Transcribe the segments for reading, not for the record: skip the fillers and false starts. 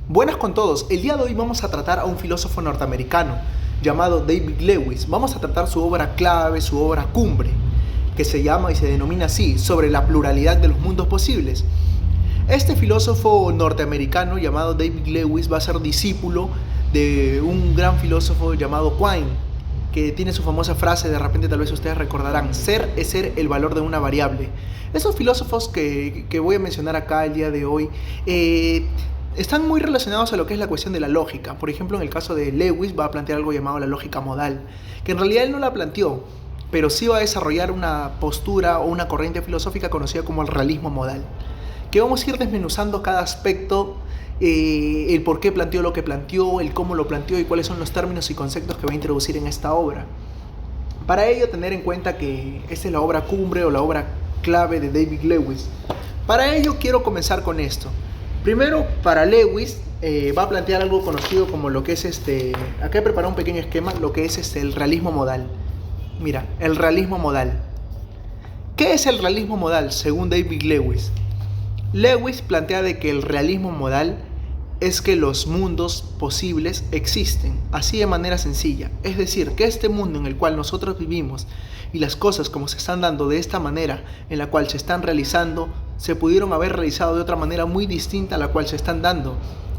Buenas con todos, el día de hoy vamos a tratar a un filósofo norteamericano llamado David Lewis. Vamos a tratar su obra clave, su obra cumbre, que se llama y se denomina así, sobre la pluralidad de los mundos posibles. Este filósofo norteamericano llamado David Lewis va a ser discípulo de un gran filósofo llamado Quine, que tiene su famosa frase, de repente tal vez ustedes recordarán: ser es ser el valor de una variable. Esos filósofos que voy a mencionar acá el día de hoy están muy relacionados a lo que es la cuestión de la lógica. Por ejemplo, en el caso de Lewis va a plantear algo llamado la lógica modal, que en realidad él no la planteó, pero sí va a desarrollar una postura o una corriente filosófica conocida como el realismo modal, que vamos a ir desmenuzando cada aspecto, el por qué planteó lo que planteó, el cómo lo planteó y cuáles son los términos y conceptos que va a introducir en esta obra. Para ello, tener en cuenta que esta es la obra cumbre o la obra clave de David Lewis. Para ello quiero comenzar con esto. Primero, para Lewis va a plantear algo conocido como lo que es acá he preparado un pequeño esquema, lo que es el realismo modal. Mira, el realismo modal. ¿Qué es el realismo modal según David Lewis? Lewis plantea de que el realismo modal es que los mundos posibles existen, así de manera sencilla. Es decir, que este mundo en el cual nosotros vivimos y las cosas como se están dando de esta manera, en la cual se están realizando, se pudieron haber realizado de otra manera muy distinta a la cual se están dando.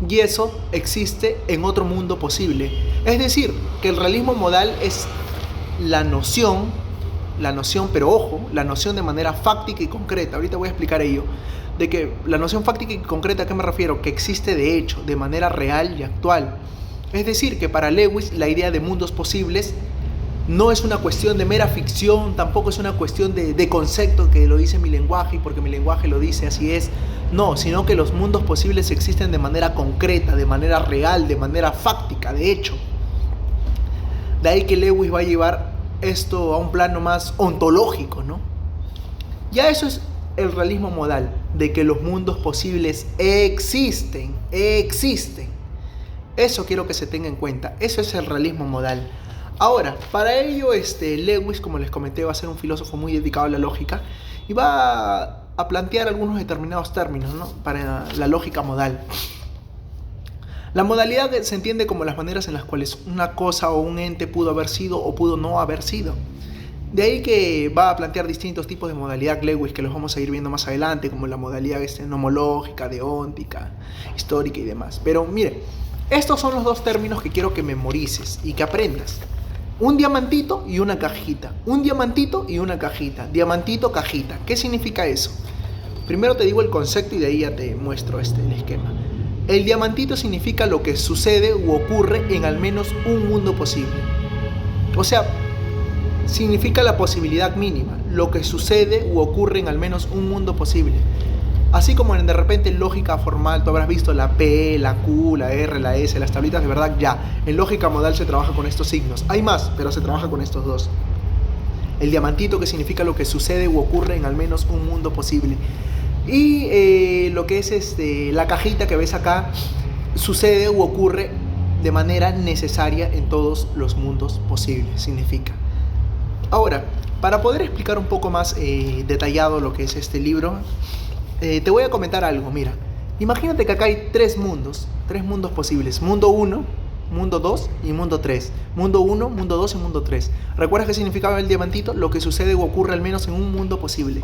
Y eso existe en otro mundo posible. Es decir, que el realismo modal es la noción, pero ojo, la noción de manera fáctica y concreta. Ahorita voy a explicar ello. De que la noción fáctica y concreta, ¿a qué me refiero? Que existe de hecho, de manera real y actual. Es decir, que para Lewis la idea de mundos posibles no es una cuestión de mera ficción, tampoco es una cuestión de concepto que lo dice mi lenguaje y porque mi lenguaje lo dice así es. No, sino que los mundos posibles existen de manera concreta, de manera real, de manera fáctica, de hecho. De ahí que Lewis va a llevar esto a un plano más ontológico, ¿no? Ya eso es el realismo modal, de que los mundos posibles existen. Eso quiero que se tenga en cuenta, eso es el realismo modal. Ahora, para ello Lewis, como les comenté, va a ser un filósofo muy dedicado a la lógica y va a plantear algunos determinados términos, ¿no?, para la lógica modal. La modalidad se entiende como las maneras en las cuales una cosa o un ente pudo haber sido o pudo no haber sido. De ahí que va a plantear distintos tipos de modalidad Lewis, que los vamos a ir viendo más adelante, como la modalidad nomológica, deóntica, histórica y demás. Pero mire, estos son los dos términos que quiero que memorices y que aprendas. Un diamantito y una cajita. Un diamantito y una cajita. Diamantito, cajita. ¿Qué significa eso? Primero te digo el concepto y de ahí ya te muestro el esquema. El diamantito significa lo que sucede u ocurre en al menos un mundo posible. O sea, significa la posibilidad mínima, lo que sucede u ocurre en al menos un mundo posible. Así como de repente en lógica formal tú habrás visto la P, la Q, la R, la S, las tablitas de verdad, ya. En lógica modal se trabaja con estos signos. Hay más, pero se trabaja con estos dos. El diamantito, que significa lo que sucede u ocurre en al menos un mundo posible. Y lo que es la cajita que ves acá, sucede u ocurre de manera necesaria en todos los mundos posibles, significa. Ahora, para poder explicar un poco más detallado lo que es este libro, te voy a comentar algo. Mira, imagínate que acá hay tres mundos posibles: mundo 1, mundo 2 y mundo 3. Mundo 1, mundo 2 y mundo 3. ¿Recuerdas qué significaba el diamantito? Lo que sucede o ocurre al menos en un mundo posible.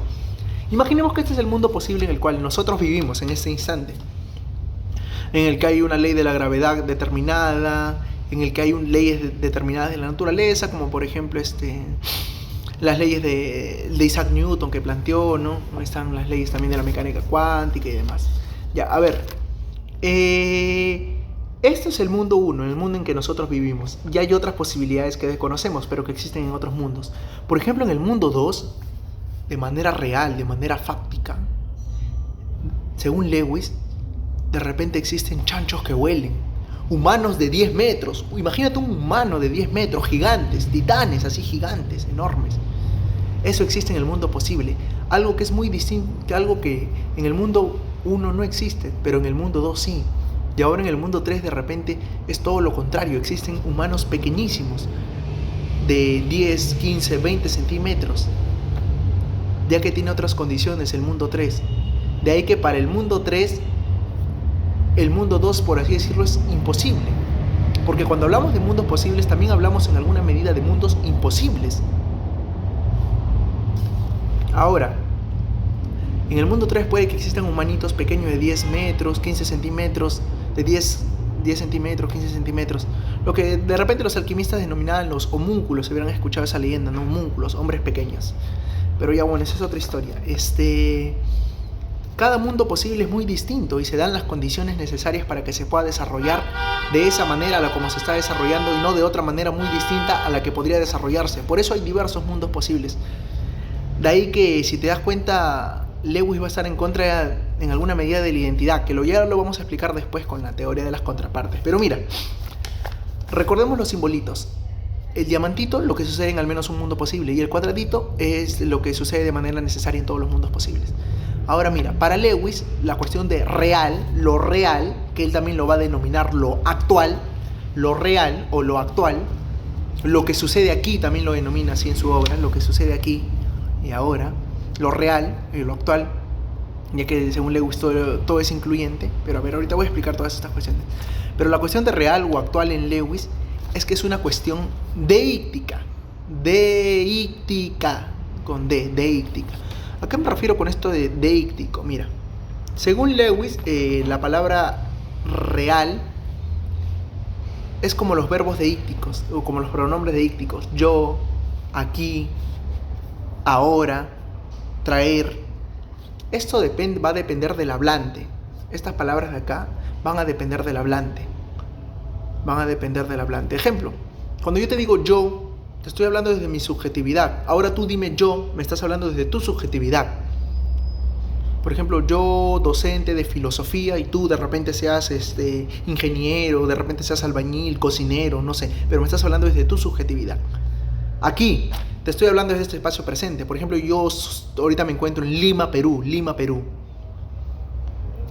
Imaginemos que este es el mundo posible en el cual nosotros vivimos en este instante, en el que hay una ley de la gravedad determinada, en el que hay leyes determinadas de la naturaleza, como por ejemplo las leyes de Isaac Newton que planteó, ¿no? Están las leyes también de la mecánica cuántica y demás. Ya, a ver, este es el mundo 1, el mundo en que nosotros vivimos. Y hay otras posibilidades que desconocemos, pero que existen en otros mundos. Por ejemplo, en el mundo 2, de manera real, de manera fáctica, según Lewis, de repente existen chanchos que vuelen, humanos de 10 metros. Imagínate un humano de 10 metros, gigantes, titanes así gigantes, enormes. Eso existe en el mundo posible. Algo que es muy distinto, algo que en el mundo 1 no existe, pero en el mundo 2 sí. Y ahora en el mundo 3 de repente es todo lo contrario. Existen humanos pequeñísimos, de 10, 15, 20 centímetros, ya que tiene otras condiciones el mundo 3. De ahí que para el mundo 3 el mundo 2, por así decirlo, es imposible. Porque cuando hablamos de mundos posibles, también hablamos en alguna medida de mundos imposibles. Ahora, en el mundo 3 puede que existan humanitos pequeños de 10 metros, 15 centímetros, de 10 centímetros, 15 centímetros. Lo que de repente los alquimistas denominaban los homúnculos, se hubieran escuchado esa leyenda, ¿no? Homúnculos, hombres pequeños. Pero ya bueno, esa es otra historia. Cada mundo posible es muy distinto y se dan las condiciones necesarias para que se pueda desarrollar de esa manera a la como se está desarrollando y no de otra manera muy distinta a la que podría desarrollarse. Por eso hay diversos mundos posibles. De ahí que, si te das cuenta, Lewis va a estar en contra en alguna medida de la identidad, que ya lo vamos a explicar después con la teoría de las contrapartes. Pero mira, recordemos los simbolitos. El diamantito, lo que sucede en al menos un mundo posible, y el cuadradito es lo que sucede de manera necesaria en todos los mundos posibles. Ahora mira, para Lewis, la cuestión de real, lo real, que él también lo va a denominar lo actual, lo real o lo actual, lo que sucede aquí también lo denomina así en su obra, lo que sucede aquí y ahora, lo real y lo actual, ya que según Lewis todo es incluyente, pero a ver, ahorita voy a explicar todas estas cuestiones. Pero la cuestión de real o actual en Lewis es que es una cuestión deíctica, con deíctica. ¿A qué me refiero con esto de deíctico? Mira, según Lewis, la palabra real es como los verbos deícticos, o como los pronombres deícticos. Yo, aquí, ahora, traer. Esto va a depender del hablante. Estas palabras de acá van a depender del hablante. Ejemplo, cuando yo te digo yo, te estoy hablando desde mi subjetividad. Ahora tú dime yo, me estás hablando desde tu subjetividad. Por ejemplo, yo, docente de filosofía, y tú de repente seas ingeniero, de repente seas albañil, cocinero, no sé, pero me estás hablando desde tu subjetividad. Aquí te estoy hablando desde este espacio presente. Por ejemplo, yo ahorita me encuentro en Lima, Perú.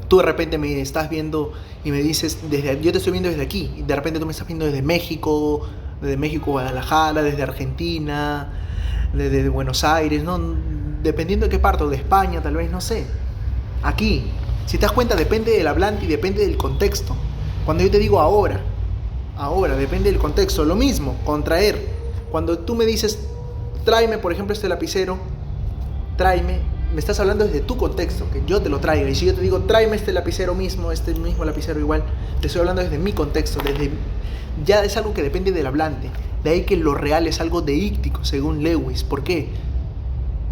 Tú de repente me estás viendo y me dices, yo te estoy viendo desde aquí, y de repente tú me estás viendo desde México, Guadalajara, desde Argentina, desde Buenos Aires, ¿no? Dependiendo de qué parte, de España tal vez, no sé. Aquí, si te das cuenta, depende del hablante y depende del contexto. Cuando yo te digo ahora, depende del contexto. Lo mismo, contraer. Cuando tú me dices, tráeme, por ejemplo, este lapicero, me estás hablando desde tu contexto, que yo te lo traiga. Y si yo te digo, tráeme este mismo lapicero igual, te estoy hablando desde mi contexto, ya es algo que depende del hablante. De ahí que lo real es algo deíctico, según Lewis. ¿Por qué?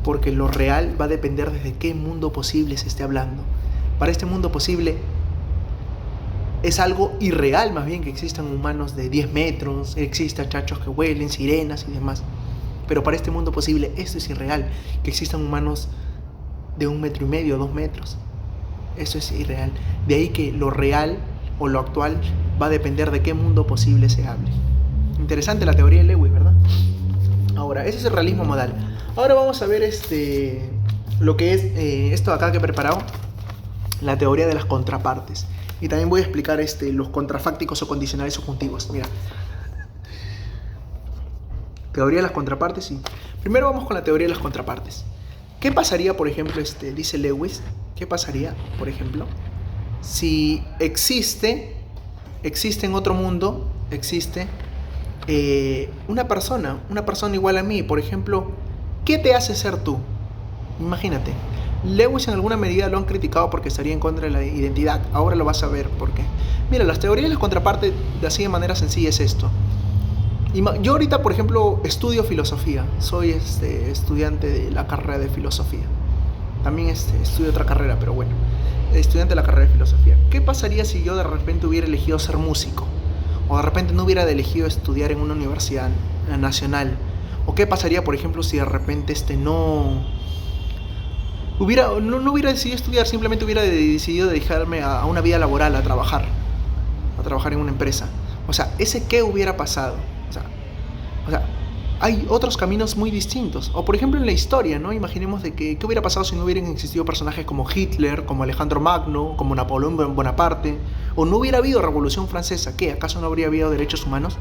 Porque lo real va a depender desde qué mundo posible se esté hablando. Para este mundo posible es algo irreal, más bien, que existan humanos de 10 metros, existan chachos que huelen, sirenas y demás. Pero para este mundo posible esto es irreal, que existan humanos de 1,5 metros, 2 metros. Eso es irreal. De ahí que lo real o lo actual va a depender de qué mundo posible se hable. Interesante la teoría de Lewis, ¿verdad? Ahora, ese es el realismo modal. Ahora vamos a ver lo que es esto acá que he preparado, la teoría de las contrapartes. Y también voy a explicar los contrafácticos o condicionales subjuntivos. Mira, teoría de las contrapartes, sí. Primero vamos con la teoría de las contrapartes. ¿Qué pasaría, por ejemplo, dice Lewis, qué pasaría, por ejemplo, si existe en otro mundo, una persona igual a mí? Por ejemplo, ¿qué te hace ser tú? Imagínate. Lewis en alguna medida lo han criticado porque estaría en contra de la identidad. Ahora lo vas a ver por qué. Mira, las teorías de las contrapartes, así de manera sencilla, es esto. Yo ahorita, por ejemplo, estudio filosofía. Soy estudiante de la carrera de filosofía. También estudio otra carrera, pero bueno, estudiante de la carrera de filosofía. ¿Qué pasaría si yo de repente hubiera elegido ser músico? O de repente no hubiera elegido estudiar en una universidad nacional. ¿O qué pasaría, por ejemplo, si de repente no hubiera decidido estudiar, simplemente hubiera decidido dedicarme a una vida laboral, a trabajar en una empresa? O sea, ¿qué hubiera pasado? O sea, hay otros caminos muy distintos. O por ejemplo en la historia, ¿no? Imaginemos qué hubiera pasado si no hubieran existido personajes como Hitler, como Alejandro Magno, como Napoleón Bonaparte, o no hubiera habido Revolución Francesa. ¿Qué? ¿Acaso no habría habido derechos humanos?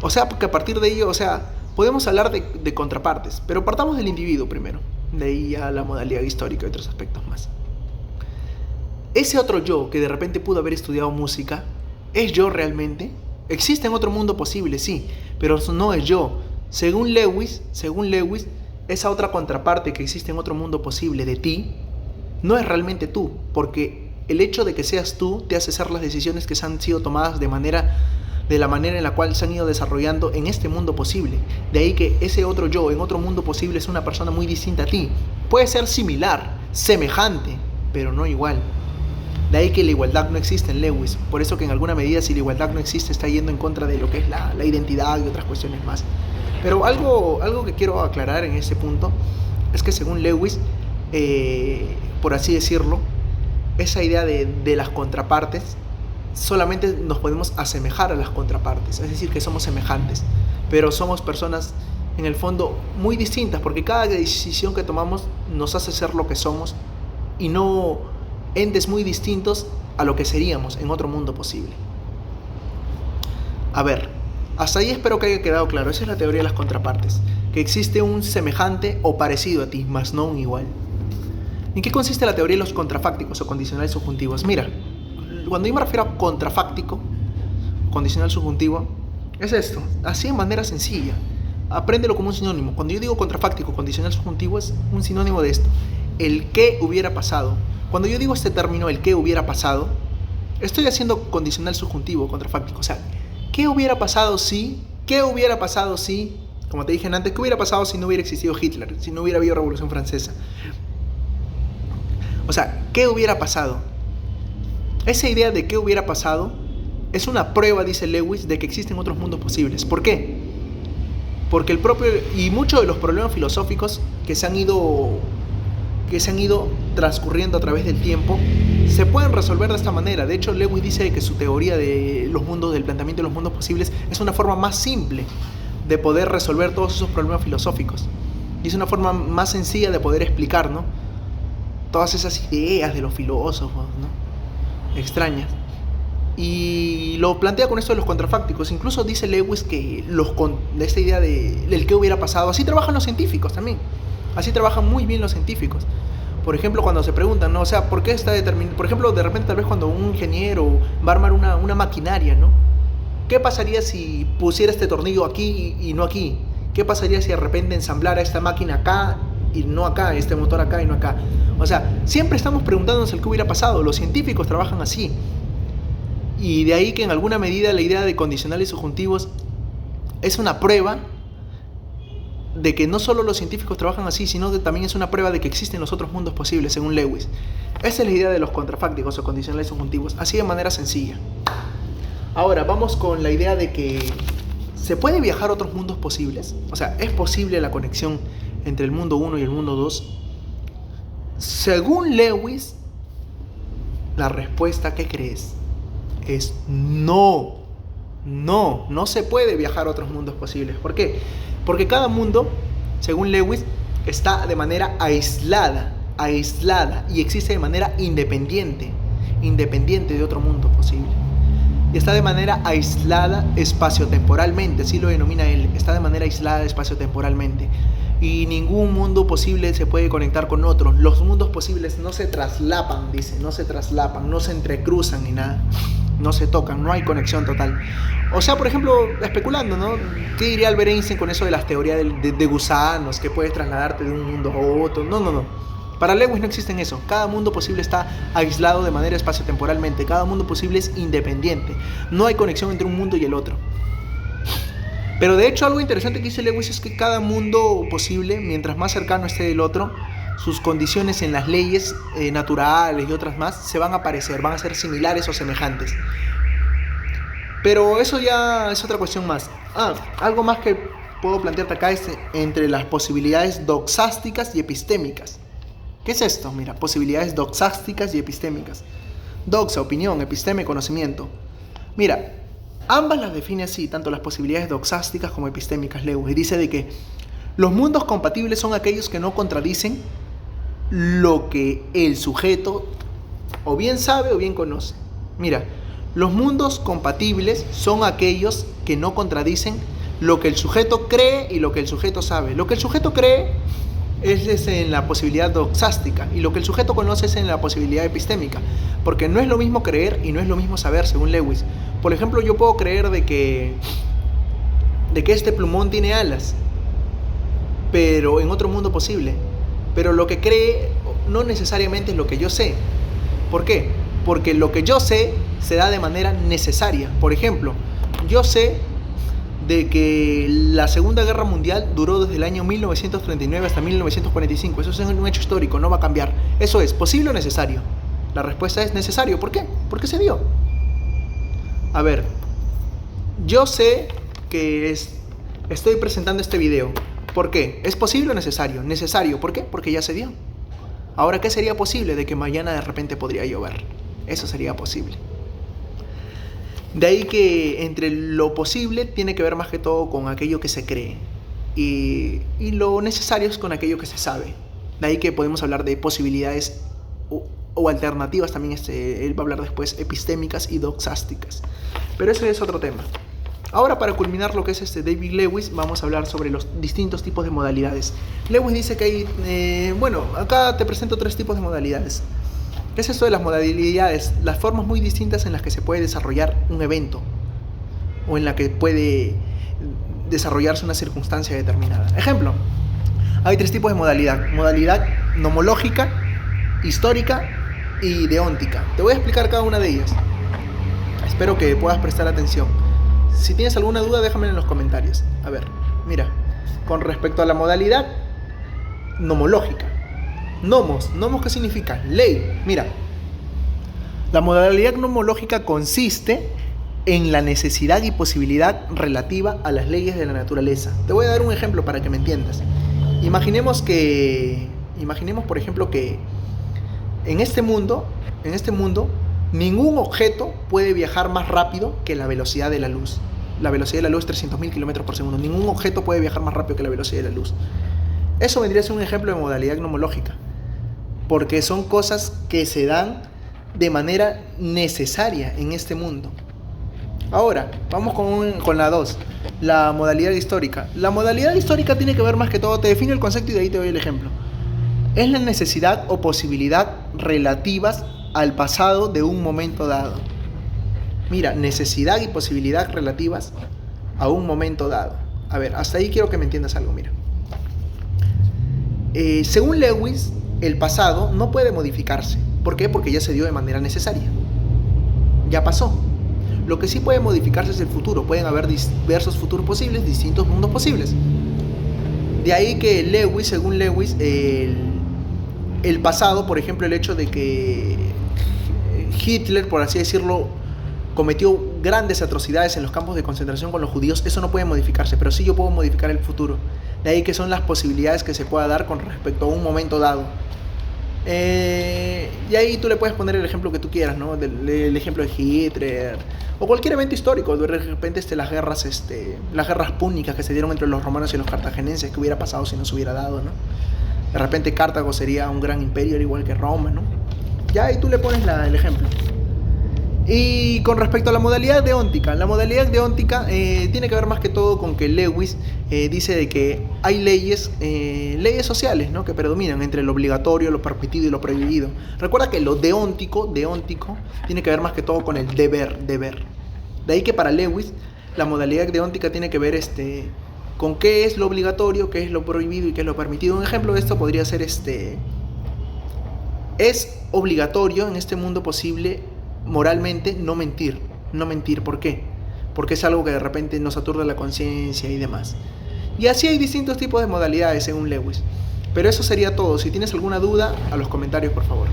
O sea, porque a partir de ello, podemos hablar de contrapartes, pero partamos del individuo primero. De ahí a la modalidad histórica y otros aspectos más. ese otro yo que de repente pudo haber estudiado música, ¿es yo realmente? Existe en otro mundo posible, sí, pero no es yo. Según Lewis, esa otra contraparte que existe en otro mundo posible de ti, no es realmente tú, porque el hecho de que seas tú te hace hacer las decisiones que se han sido tomadas de la manera en la cual se han ido desarrollando en este mundo posible. De ahí que ese otro yo en otro mundo posible es una persona muy distinta a ti. Puede ser similar, semejante, pero no igual. De ahí que la igualdad no existe en Lewis. Por eso que en alguna medida, si la igualdad no existe, está yendo en contra de lo que es la identidad y otras cuestiones más. Pero algo que quiero aclarar en ese punto es que según Lewis, por así decirlo, esa idea de las contrapartes, solamente nos podemos asemejar a las contrapartes, es decir, que somos semejantes, pero somos personas en el fondo muy distintas, porque cada decisión que tomamos nos hace ser lo que somos y no entes muy distintos a lo que seríamos en otro mundo posible. A ver, hasta ahí espero que haya quedado claro. Esa es la teoría de las contrapartes, que existe un semejante o parecido a ti, más no un igual. ¿En qué consiste la teoría de los contrafácticos o condicionales subjuntivos? Mira, cuando yo me refiero a contrafáctico, condicional subjuntivo, es esto, así de manera sencilla. Apréndelo como un sinónimo. Cuando yo digo contrafáctico, condicional subjuntivo, es un sinónimo de esto: el qué hubiera pasado. Cuando yo digo este término, el qué hubiera pasado, estoy haciendo condicional subjuntivo, contrafáctico. O sea, ¿qué hubiera pasado si? ¿Qué hubiera pasado si? Como te dije antes, ¿qué hubiera pasado si no hubiera existido Hitler? Si no hubiera habido Revolución Francesa. O sea, ¿qué hubiera pasado? Esa idea de qué hubiera pasado es una prueba, dice Lewis, de que existen otros mundos posibles. ¿Por qué? Porque el propio y muchos de los problemas filosóficos que se han ido transcurriendo a través del tiempo se pueden resolver de esta manera. De hecho, Lewis dice que su teoría de los mundos, del planteamiento de los mundos posibles, es una forma más simple de poder resolver todos esos problemas filosóficos. Y es una forma más sencilla de poder explicar, ¿no?, todas esas ideas de los filósofos, ¿no?, extrañas. Y lo plantea con esto de los contrafácticos. Incluso dice Lewis que de esta idea del qué hubiera pasado, así trabajan los científicos también. Así trabajan muy bien los científicos. Por ejemplo, cuando se preguntan, ¿no?, o sea, ¿por qué está determinado? Por ejemplo, de repente, tal vez cuando un ingeniero va a armar una maquinaria, ¿no?, ¿qué pasaría si pusiera este tornillo aquí y no aquí? ¿Qué pasaría si de repente ensamblara esta máquina acá y no acá, este motor acá y no acá? O sea, siempre estamos preguntándonos el qué hubiera pasado. Los científicos trabajan así. Y de ahí que en alguna medida la idea de condicionales subjuntivos es una prueba de que no solo los científicos trabajan así, sino que también es una prueba de que existen los otros mundos posibles, según Lewis. Esa es la idea de los contrafácticos o condicionales subjuntivos, así de manera sencilla. Ahora, vamos con la idea de que ¿se puede viajar a otros mundos posibles? O sea, ¿es posible la conexión entre el mundo 1 y el mundo 2? Según Lewis, la respuesta, ¿qué crees?, es no. No se puede viajar a otros mundos posibles. ¿Por qué? Porque cada mundo, según Lewis, está de manera aislada y existe de manera independiente de otro mundo posible. Y está de manera aislada espaciotemporalmente, así lo denomina él, está de manera aislada espaciotemporalmente. Y ningún mundo posible se puede conectar con otros. Los mundos posibles no se traslapan, dice, no se entrecruzan ni nada. No se tocan, no hay conexión total. O sea, por ejemplo, especulando, ¿no?, ¿qué diría Albert Einstein con eso de las teorías de gusanos, que puedes trasladarte de un mundo a otro? No. Para Lewis no existen eso. Cada mundo posible está aislado de manera espaciotemporalmente. Cada mundo posible es independiente. No hay conexión entre un mundo y el otro. Pero de hecho algo interesante que dice Lewis es que cada mundo posible, mientras más cercano esté del otro, sus condiciones en las leyes naturales y otras más se van a parecer, van a ser similares o semejantes. Pero eso ya es otra cuestión más. Algo más que puedo plantearte acá es entre las posibilidades doxásticas y epistémicas. ¿Qué es esto? Mira, posibilidades doxásticas y epistémicas. Doxa, opinión; episteme, conocimiento. Mira, ambas las define así, tanto las posibilidades doxásticas como epistémicas, Lewis. Y dice de que los mundos compatibles son aquellos que no contradicen lo que el sujeto o bien sabe o bien conoce. Mira, los mundos compatibles son aquellos que no contradicen lo que el sujeto cree y lo que el sujeto sabe. Lo que el sujeto cree es en la posibilidad doxástica, y lo que el sujeto conoce es en la posibilidad epistémica, porque no es lo mismo creer y no es lo mismo saber, según Lewis. Por ejemplo, yo puedo creer de que este plumón tiene alas, pero en otro mundo posible, pero lo que cree no necesariamente es lo que yo sé. ¿Por qué? Porque lo que yo sé se da de manera necesaria. Por ejemplo, yo sé de que la Segunda Guerra Mundial duró desde el año 1939 hasta 1945. Eso es un hecho histórico, no va a cambiar. Eso es, ¿posible o necesario? La respuesta es necesario. ¿Por qué? Porque se dio. A ver, yo sé que estoy presentando este video. ¿Por qué? ¿Es posible o necesario? Necesario. ¿Por qué? Porque ya se dio. Ahora, ¿qué sería posible? De que mañana de repente podría llover. Eso sería posible. De ahí que entre lo posible tiene que ver más que todo con aquello que se cree. Y lo necesario es con aquello que se sabe. De ahí que podemos hablar de posibilidades o alternativas también. Él va a hablar después epistémicas y doxásticas. Pero ese es otro tema. Ahora, para culminar lo que es David Lewis, vamos a hablar sobre los distintos tipos de modalidades. Lewis dice que hay, acá te presento 3 tipos de modalidades. ¿Qué es esto de las modalidades? Las formas muy distintas en las que se puede desarrollar un evento o en la que puede desarrollarse una circunstancia determinada. Ejemplo, hay 3 tipos de modalidad. Modalidad nomológica, histórica y deóntica. Te voy a explicar cada una de ellas. Espero que puedas prestar atención. Si tienes alguna duda, déjame en los comentarios. A ver, mira, con respecto a la modalidad nomológica. Nomos, ¿qué significa? Ley. Mira, la modalidad nomológica consiste en la necesidad y posibilidad relativa a las leyes de la naturaleza. Te voy a dar un ejemplo para que me entiendas. Imaginemos, por ejemplo, que en este mundo, ningún objeto puede viajar más rápido que la velocidad de la luz. La velocidad de la luz es 300.000 kilómetros por segundo. Ningún objeto puede viajar más rápido que la velocidad de la luz. Eso vendría a ser un ejemplo de modalidad nomológica, porque son cosas que se dan de manera necesaria en este mundo. Ahora, vamos con la 2, la modalidad histórica. La modalidad histórica tiene que ver más que todo, te defino el concepto y de ahí te doy el ejemplo. Es la necesidad o posibilidad relativas al pasado de un momento dado. Mira, necesidad y posibilidad relativas a un momento dado. A ver, hasta ahí quiero que me entiendas algo, mira. Según Lewis, el pasado no puede modificarse. ¿Por qué? Porque ya se dio de manera necesaria. Ya pasó. Lo que sí puede modificarse es el futuro. Pueden haber diversos futuros posibles, distintos mundos posibles. De ahí que según Lewis, el pasado, por ejemplo, el hecho de que Hitler, por así decirlo, cometió grandes atrocidades en los campos de concentración con los judíos, eso no puede modificarse, pero sí yo puedo modificar el futuro. De ahí que son las posibilidades que se pueda dar con respecto a un momento dado. Y ahí tú le puedes poner el ejemplo que tú quieras, ¿no? El ejemplo de Hitler o cualquier evento histórico. De repente las guerras púnicas que se dieron entre los romanos y los cartagineses, que hubiera pasado si no se hubiera dado, ¿no? De repente Cartago sería un gran imperio al igual que Roma, ¿no? Ya ahí tú le pones el ejemplo. Y con respecto a la modalidad deóntica, tiene que ver más que todo con que Lewis dice de que hay leyes sociales, ¿no?, que predominan entre lo obligatorio, lo permitido y lo prohibido. Recuerda que lo deóntico tiene que ver más que todo con el deber. De ahí que para Lewis la modalidad deóntica tiene que ver con qué es lo obligatorio, qué es lo prohibido y qué es lo permitido. Un ejemplo de esto podría ser es obligatorio en este mundo posible moralmente no mentir. ¿Por qué? Porque es algo que de repente nos aturde la conciencia y demás. Y así hay distintos tipos de modalidades según Lewis. Pero eso sería todo. Si tienes alguna duda, a los comentarios, por favor.